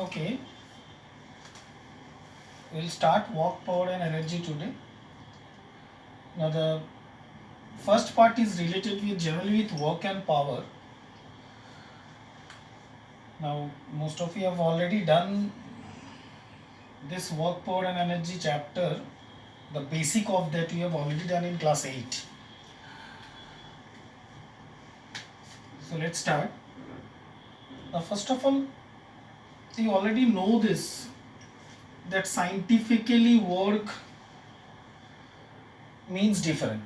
Okay, we'll start work, power and energy today. Now the first part is related with generally with work and power. Now most of you have already done this work, power and energy chapter. The basic of that we have already done in class 8. So let's start. Now first of all, you already know this, that scientifically work means different.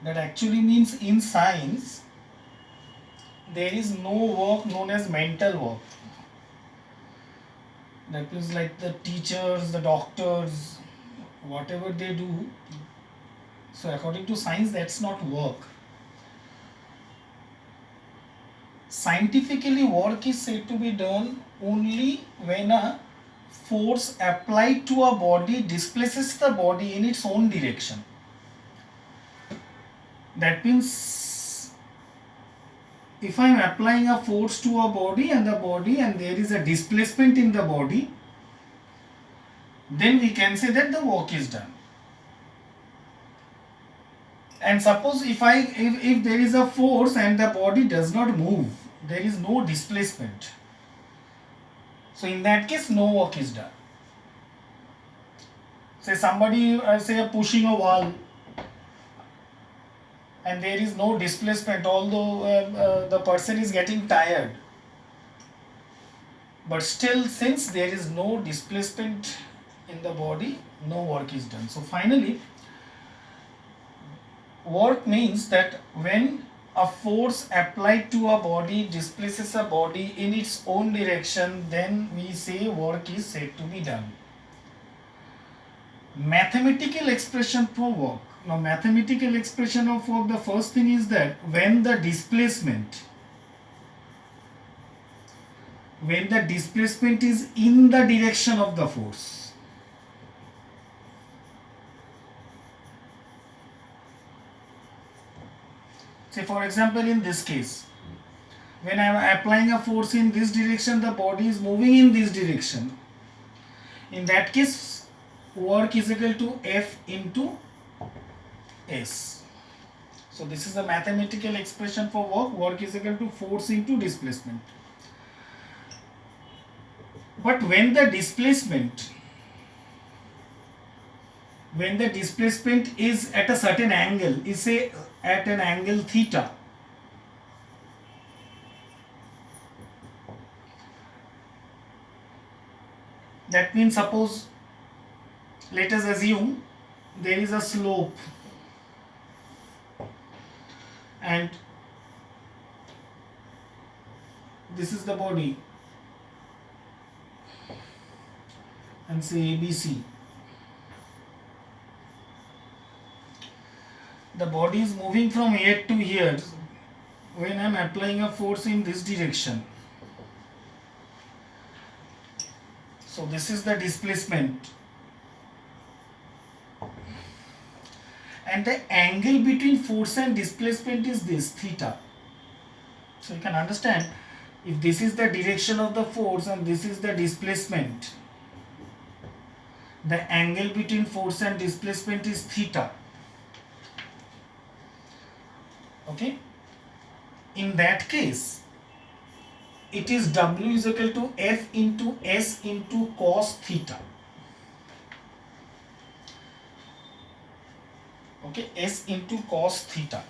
That actually means in science there is no work known as mental work. That means like the teachers, the doctors, whatever they do. So according to science, that's not work. Scientifically, work is said to be done only when a force applied to a body displaces the body in its own direction. That means if I am applying a force to a body and there is a displacement in the body, then we can say that the work is done. And suppose if there is a force and the body does not move, there is no displacement. So in that case, no work is done. Say somebody say pushing a wall and there is no displacement, although the person is getting tired. But still, since there is no displacement in the body, no work is done. So finally, work means that when a force applied to a body displaces a body in its own direction, then we say work is said to be done. Mathematical expression for work. Now, mathematical expression of work, the first thing is that when the displacement is in the direction of the force. Say for example, in this case, when I am applying a force in this direction, the body is moving in this direction. In that case, work is equal to F into S. So this is the mathematical expression for work. Work is equal to force into displacement. But when the displacement is at a certain angle, is say at an angle theta, that means suppose let us assume there is a slope and this is the body and say ABC. The body is moving from here to here when I am applying a force in this direction. So this is the displacement. And the angle between force and displacement is this, theta. So you can understand, if this is the direction of the force and this is the displacement, the angle between force and displacement is theta. Okay? In that case, it is W is equal to F into S into cos theta. Okay, S into cos theta.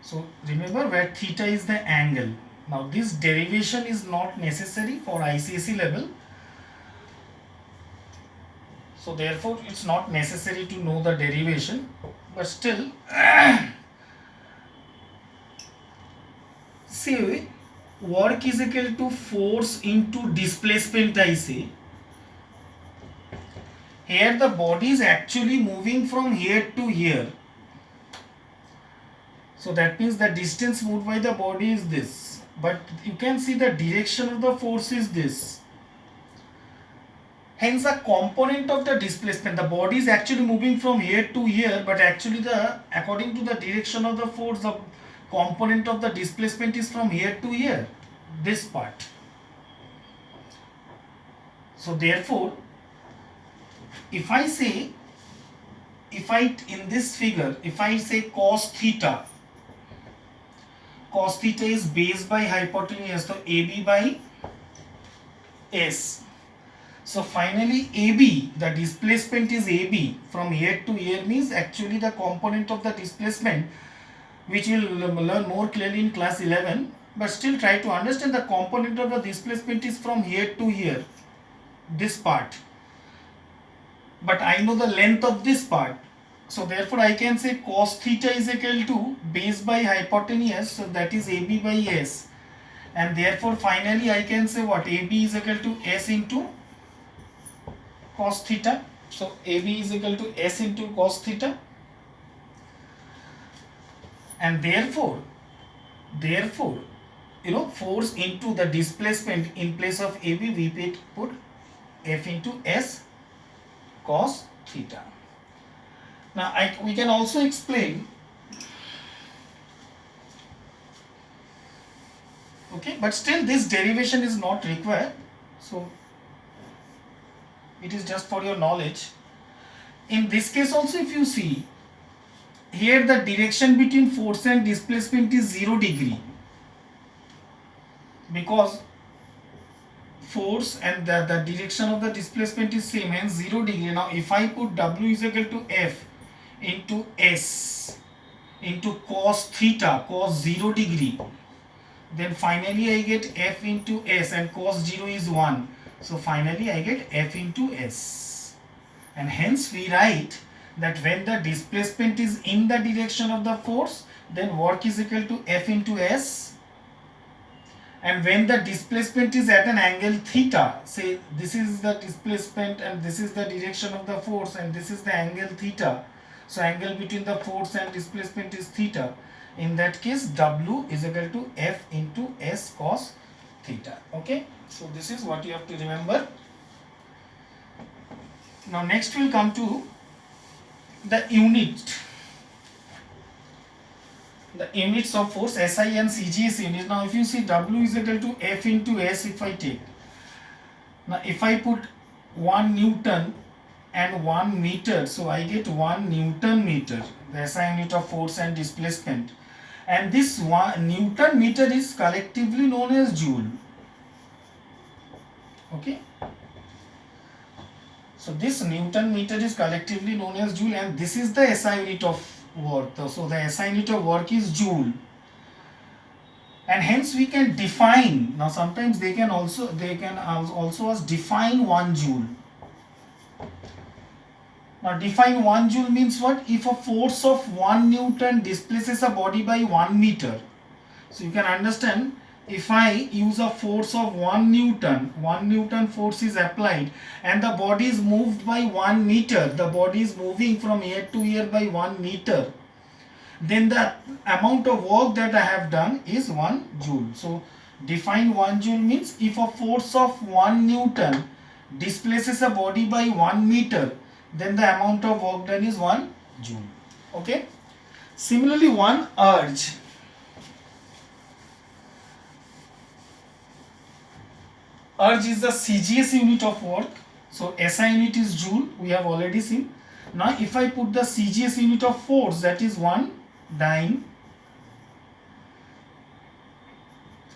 So remember where theta is the angle. Now this derivation is not necessary for ICSE level. So therefore it's not necessary to know the derivation, but still say work is equal to force into displacement, I say. Here the body is actually moving from here to here. So that means the distance moved by the body is this. But you can see the direction of the force is this. Hence a component of the displacement, the body is actually moving from here to here, but actually according to the direction of the force, the component of the displacement is from here to here, this part. So therefore, if I say, in this figure, if I say cos theta is base by hypotenuse, so AB by S. So finally AB, the displacement is AB from here to here, means actually the component of the displacement, which we'll learn more clearly in class 11, but still try to understand the component of the displacement is from here to here, this part. But I know the length of this part. So therefore I can say cos theta is equal to base by hypotenuse, so that is AB by S. And therefore finally I can say what? AB is equal to S into cos theta. So AB is equal to S into cos theta. And therefore, force into the displacement, in place of AB we put F into S cos theta. Now we can also explain, okay, but still this derivation is not required, so it is just for your knowledge. In this case also, if you see, here the direction between force and displacement is 0 degree, because force and the direction of the displacement is same, hence 0 degree. Now if I put W is equal to F into S into cos theta, cos 0 degree, then finally I get F into S, and cos 0 is 1. So finally I get F into S. And hence we write that when the displacement is in the direction of the force, then work is equal to F into S. And when the displacement is at an angle theta, say this is the displacement and this is the direction of the force and this is the angle theta. So angle between the force and displacement is theta. In that case, W is equal to F into S cos theta. Okay. So this is what you have to remember. Now next we'll come to the units of force, SI and CGS units. Now if you see, W is equal to F into S if I take. Now if I put 1 Newton and 1 meter, so I get 1 Newton meter, the SI unit of force and displacement. And this 1 Newton meter is collectively known as joule. Okay. So this Newton meter is collectively known as joule, and this is the SI unit of work. So the SI unit of work is joule. And hence we can define, now sometimes they can also define 1 joule. Now define 1 joule means what? If a force of 1 Newton displaces a body by 1 meter. So you can understand, if I use a force of 1 Newton force is applied and the body is moved by 1 meter, the body is moving from here to here by 1 meter, then the amount of work that I have done is 1 joule. So define 1 joule means if a force of 1 Newton displaces a body by 1 meter, then the amount of work done is 1 joule. Okay. Similarly, 1 urge. Urge is the CGS unit of work. So SI unit is joule, we have already seen. Now if I put the CGS unit of force, that is 1 dyne,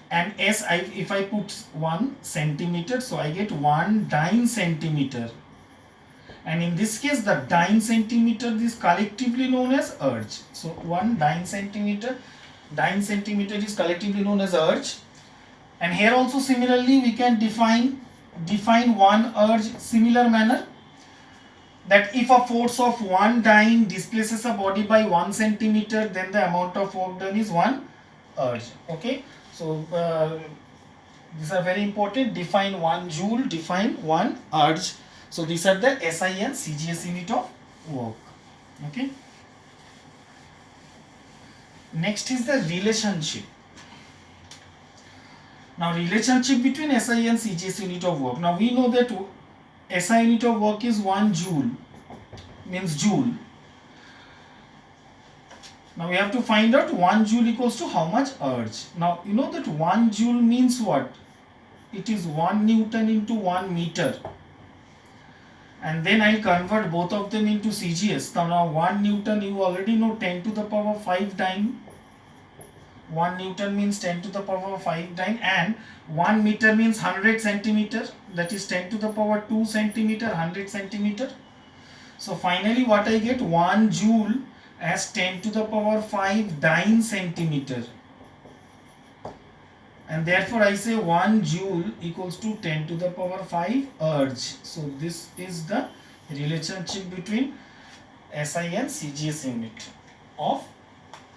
and if I put 1 centimeter, so I get 1 dyne centimeter. And in this case, the dyne centimeter is collectively known as urge. So 1 dyne centimeter is collectively known as urge. And here also similarly we can define 1 urge similar manner, that if a force of 1 dyne displaces a body by 1 centimeter, then the amount of work done is 1 urge. Okay. So these are very important. Define 1 joule, define 1 urge. So these are the SI and CGS unit of work. Okay. Next is the relationship. Now relationship between SI and CGS unit of work. Now we know that SI unit of work is 1 joule, means joule. Now we have to find out 1 joule equals to how much urge. Now you know that 1 joule means what? It is 1 Newton into 1 meter. And then I'll convert both of them into CGS. Now 1 Newton you already know 10 to the power 5 dyne. 1 Newton means 10 to the power 5 dyne, and 1 meter means 100 centimeter, that is 10 to the power 2 centimeter, 100 centimeter. So finally what I get, 1 joule as 10 to the power 5 dyne centimeter, and therefore I say 1 joule equals to 10 to the power 5 urge. So this is the relationship between SI and CGS unit of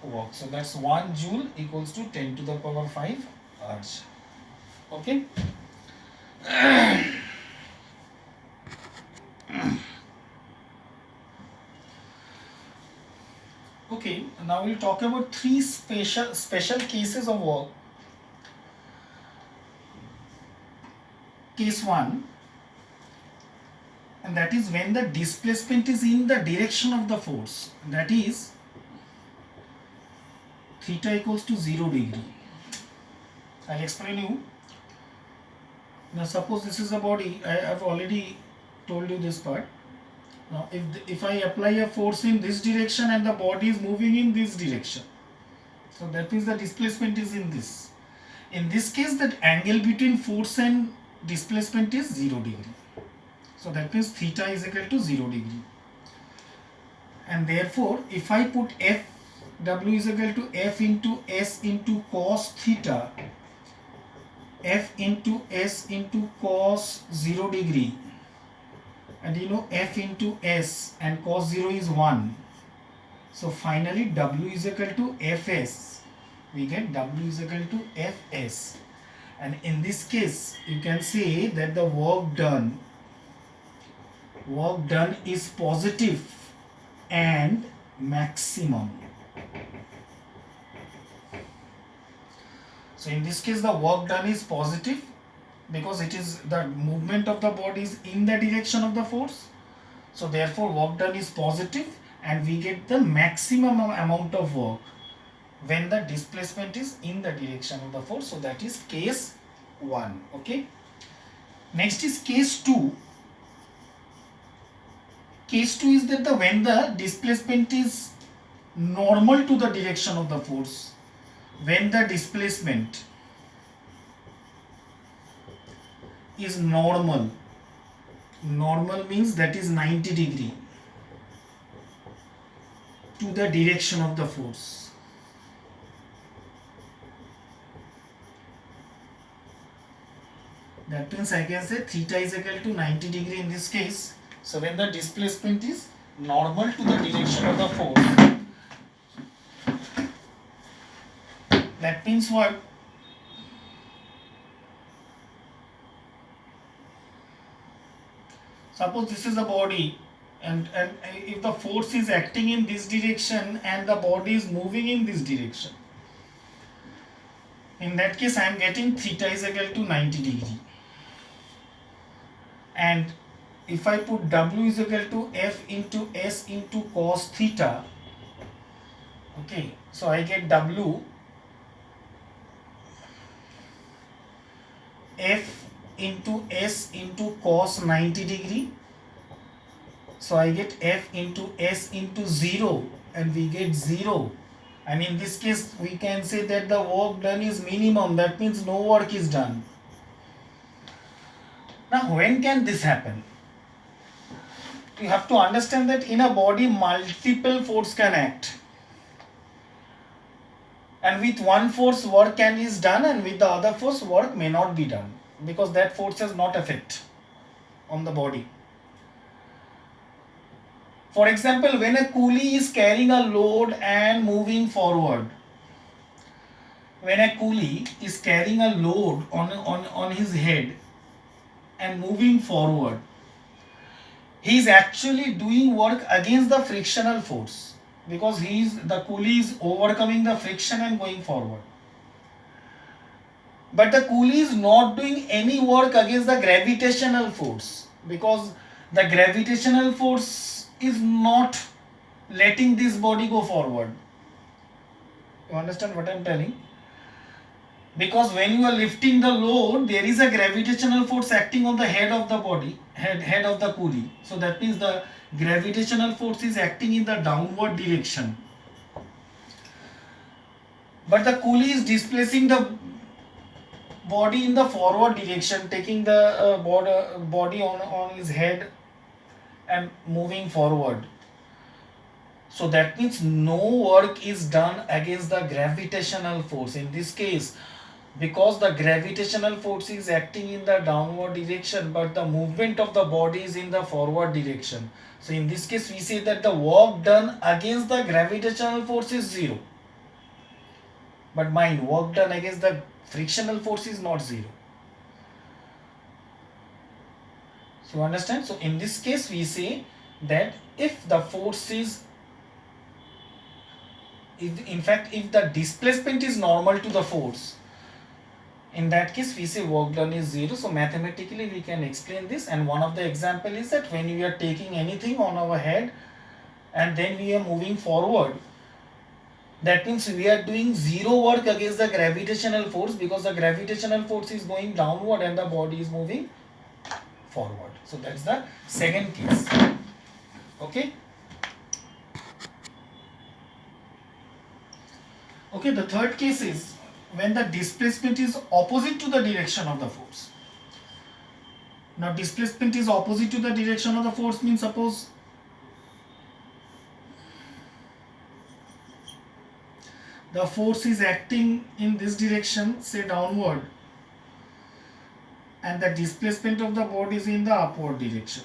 work. So that's 1 joule equals to 10 to the power 5 urge. Okay. Okay, now we'll talk about 3 special cases of work. Case 1, and that is when the displacement is in the direction of the force, that is theta equals to 0 degree. I'll explain you. Now suppose this is a body, I have already told you this part. Now if I apply a force in this direction and the body is moving in this direction, so that means the displacement is in this. In this case, that angle between force and displacement is 0 degree. So that means theta is equal to 0 degree. And therefore, if I put F, W is equal to F into S into cos theta, F into S into cos 0 degree, and you know F into S and cos 0 is 1. So finally W is equal to Fs. We get W is equal to Fs. And in this case, you can say that the work done is positive and maximum. So in this case, the work done is positive because it is the movement of the body is in the direction of the force. So therefore work done is positive, and we get the maximum amount of work when the displacement is in the direction of the force. So that is case 1. Okay. Next is case 2. Case 2 is that when the displacement is normal to the direction of the force. When the displacement is normal means that is 90 degree to the direction of the force. That means I can say theta is equal to 90 degree in this case. So when the displacement is normal to the direction of the force, that means what? Suppose this is a body, and if the force is acting in this direction and the body is moving in this direction, in that case I am getting theta is equal to 90 degree. And if I put W is equal to F into S into cos theta, okay, so I get W F into S into cos 90 degree. So I get F into S into 0, and we get 0. And in this case we can say that the work done is minimum, that means no work is done. Now when can this happen? You have to understand that in a body multiple force can act, and with one force work is done, and with the other force work may not be done because that force has not effect on the body. For example, when a coolie is carrying a load and moving forward, when a coolie is carrying a load on his head and moving forward, he is actually doing work against the frictional force because the coolie is overcoming the friction and going forward. But the coolie is not doing any work against the gravitational force because the gravitational force is not letting this body go forward. You understand what I am telling? Because when you are lifting the load, there is a gravitational force acting on the head of the body, head of the pulley. So that means the gravitational force is acting in the downward direction. But the pulley is displacing the body in the forward direction, taking the body on his head and moving forward. So that means no work is done against the gravitational force. In this case, because the gravitational force is acting in the downward direction, but the movement of the body is in the forward direction. So in this case, we say that the work done against the gravitational force is zero. But mind, work done against the frictional force is not zero. So you understand? So in this case, we say that if the force is, if the displacement is normal to the force, in that case we say work done is zero. So mathematically we can explain this, and one of the example is that when we are taking anything on our head and then we are moving forward, that means we are doing zero work against the gravitational force, because the gravitational force is going downward and the body is moving forward. So that's the second case. Okay. Okay, the third case is when the displacement is opposite to the direction of the force. Now displacement is opposite to the direction of the force means, suppose the force is acting in this direction, say downward, and the displacement of the body is in the upward direction.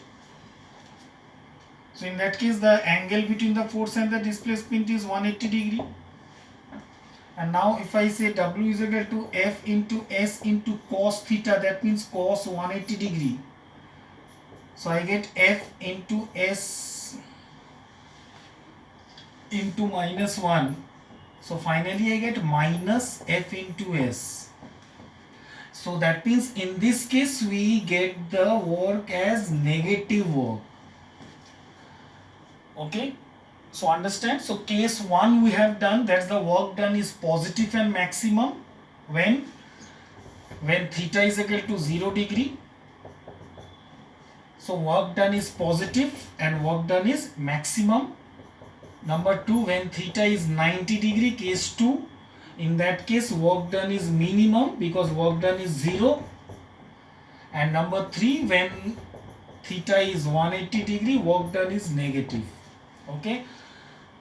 So in that case, the angle between the force and the displacement is 180 degree. And now if I say W is equal to F into S into cos theta, that means cos 180 degree. So I get F into S into minus 1. So finally I get minus F into S. So that means in this case we get the work as negative work. Okay. So understand, so case 1 we have done, that's the work done is positive and maximum when theta is equal to 0 degree. So work done is positive and work done is maximum. Number 2, when theta is 90 degree, case 2, in that case work done is minimum because work done is 0. And number 3, when theta is 180 degree, work done is negative. Okay.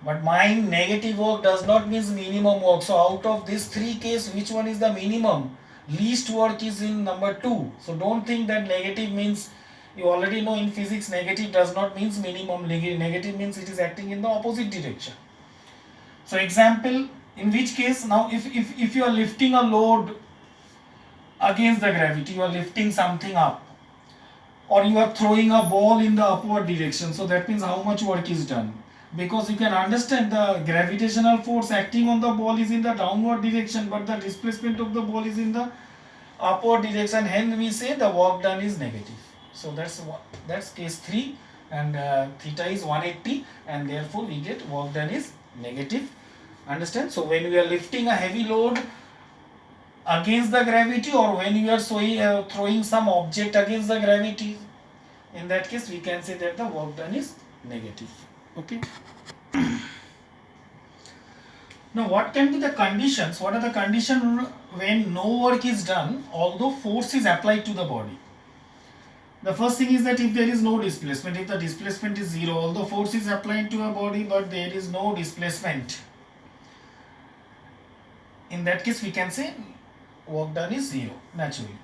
But mind, negative work does not mean minimum work. So out of these 3 cases, which one is the minimum? Least work is in number 2. So don't think that negative means, you already know in physics negative does not mean minimum. Negative means it is acting in the opposite direction. So example, in which case, now if you are lifting a load against the gravity, you are lifting something up, or you are throwing a ball in the upward direction. So that means how much work is done? Because you can understand the gravitational force acting on the ball is in the downward direction, but the displacement of the ball is in the upward direction. Hence we say the work done is negative. So that's case 3, and theta is 180, and therefore we get work done is negative. Understand? So when we are lifting a heavy load against the gravity, or when you are throwing some object against the gravity, in that case we can say that the work done is negative. Okay. Now what can be the conditions? What are the conditions when no work is done although force is applied to the body? The first thing is that if there is no displacement, if the displacement is 0, although force is applied to a body but there is no displacement, in that case we can say work done is 0 naturally.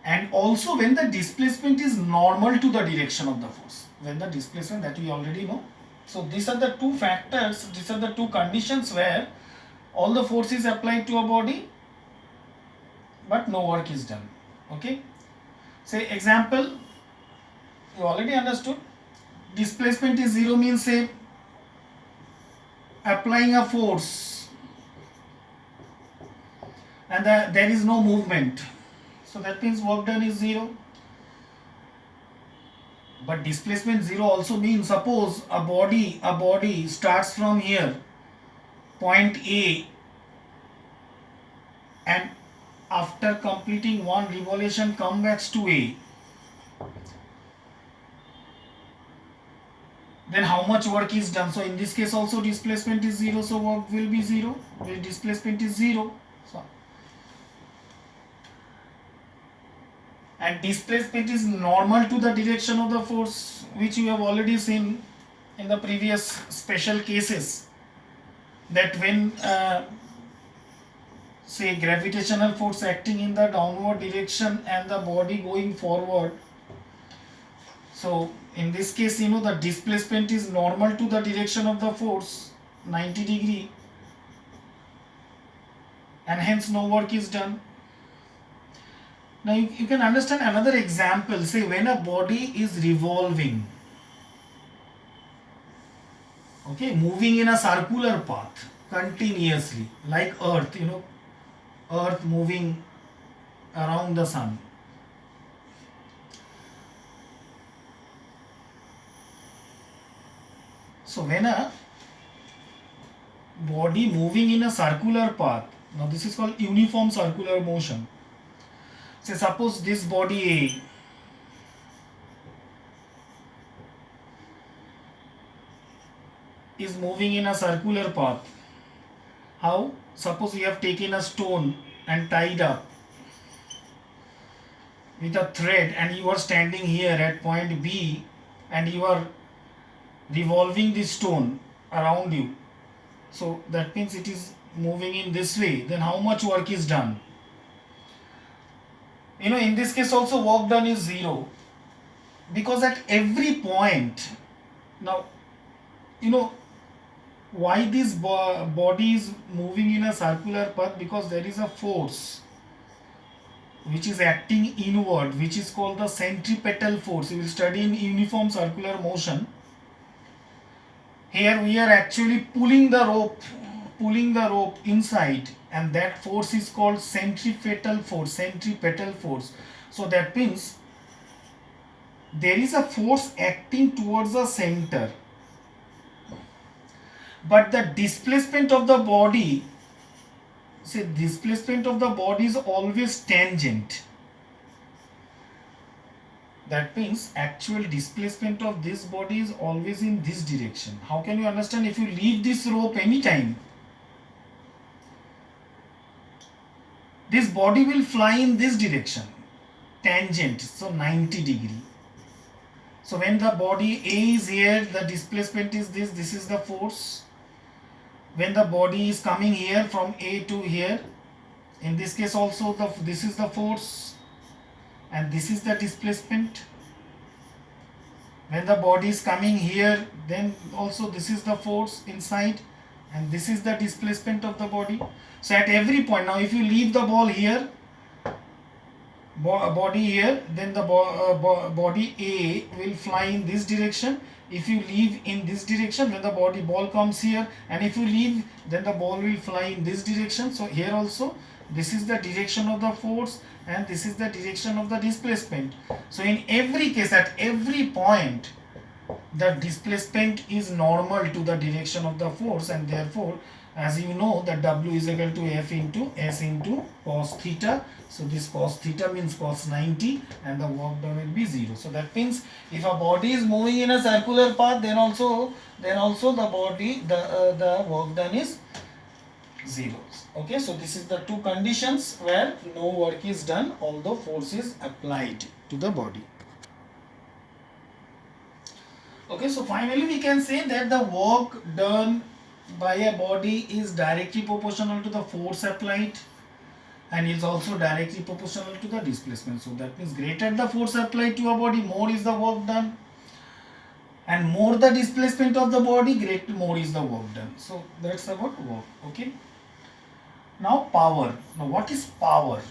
And also when the displacement is normal to the direction of the force. When the displacement, that we already know. So these are the 2 factors, these are the 2 conditions where all the force is applied to a body but no work is done. Okay. Say example, you already understood. Displacement is 0 means, say applying a force and there is no movement. So that means work done is 0. But displacement 0 also means, suppose a body starts from here point A, and after completing one revolution come back to A, then how much work is done? So in this case also displacement is 0, so work will be 0. The displacement is 0. So, and displacement is normal to the direction of the force, which you have already seen in the previous special cases, that when say gravitational force acting in the downward direction and the body going forward, so in this case the displacement is normal to the direction of the force, 90 degree, and hence no work is done. Now you can understand another example. Say when a body is revolving, okay, moving in a circular path continuously, like earth, earth moving around the sun. So when a body moving in a circular path, now this is called uniform circular motion. Say suppose this body A is moving in a circular path. How? Suppose you have taken a stone and tied up with a thread, and you are standing here at point B and you are revolving the stone around you. So that means it is moving in this way. Then how much work is done? In this case also work done is 0, because at every point, now why this body is moving in a circular path? Because there is a force which is acting inward, which is called the centripetal force. You will study in uniform circular motion. Here we are actually pulling the rope inside, and that force is called centripetal force. So that means there is a force acting towards the center, but the displacement of the body, is always tangent. That means actual displacement of this body is always in this direction. How can you understand? If you leave this rope anytime, this body will fly in this direction, tangent, so 90 degree. So when the body A is here, the displacement is this is the force. When the body is coming here from A to here, in this case also this is the force, and this is the displacement. When the body is coming here, then also this is the force inside, and this is the displacement of the body. So at every point, now if you leave the ball here, body here, then the body A will fly in this direction. If you leave in this direction, when the ball comes here, and if you leave, then the ball will fly in this direction. So here also this is the direction of the force, and this is the direction of the displacement. So in every case, at every point, the displacement is normal to the direction of the force, and therefore, as you know, that W is equal to F into S into cos theta. So this cos theta means cos 90, and the work done will be 0. So that means if a body is moving in a circular path, then also the work done is 0. Okay, so this is the two conditions where no work is done although force is applied to the body. Okay, so finally we can say that the work done by a body is directly proportional to the force applied, and is also directly proportional to the displacement. So that means greater the force applied to a body, more is the work done, and more the displacement of the body, more is the work done. So that's about work. Okay. Now power. Now what is power?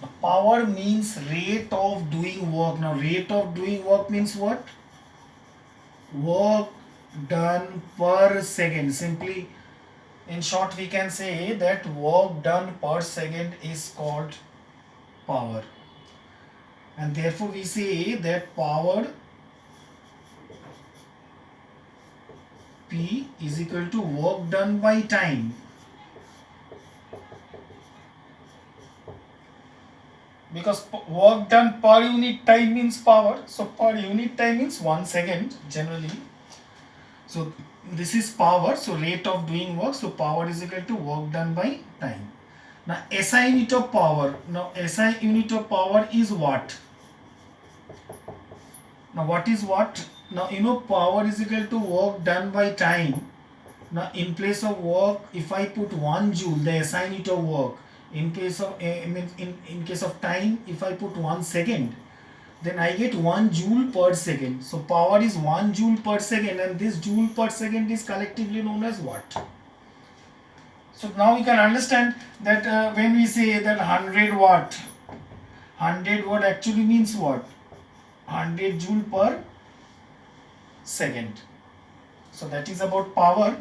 Now, power means rate of doing work. Now rate of doing work means what? Work done per second. Simply, in short, we can say that work done per second is called power, and therefore we say that power P is equal to work done by time. Because work done per unit time means power, so per unit time means 1 second generally. So this is power, so rate of doing work, so power is equal to work done by time. Now SI unit of power, now SI unit of power is watt. Now what is watt? Now you know power is equal to work done by time. Now in place of work, if I put 1 joule, the SI unit of work, in case of in case of time, if I put 1 second, then I get 1 joule per second. So power is 1 joule per second, and this joule per second is collectively known as watt. So now we can understand that when we say that 100 watt actually means what? 100 joule per second. So that is about power,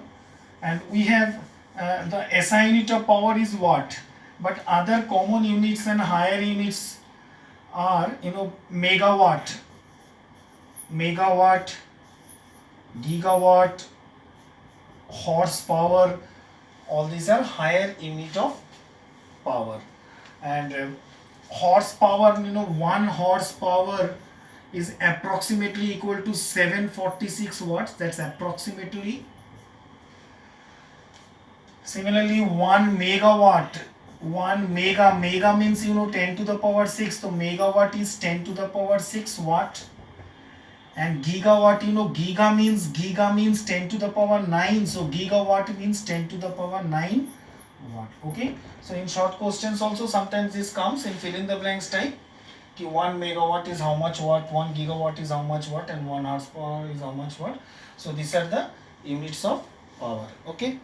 and we have the SI unit of power is watt, but other common units and higher units are megawatt, gigawatt, horsepower. All these are higher unit of power. And horsepower, 1 horsepower is approximately equal to 746 watts. That's approximately. Similarly, 1 megawatt, 1 mega means 10 to the power 6, so megawatt is 10 to the power 6 watt. And gigawatt, giga means 10 to the power 9, so gigawatt means 10 to the power 9 watt. Okay, so in short questions also sometimes this comes in fill in the blanks type. 1 megawatt is how much watt, 1 gigawatt is how much watt, and 1 horsepower is how much watt. So these are the units of power. Okay.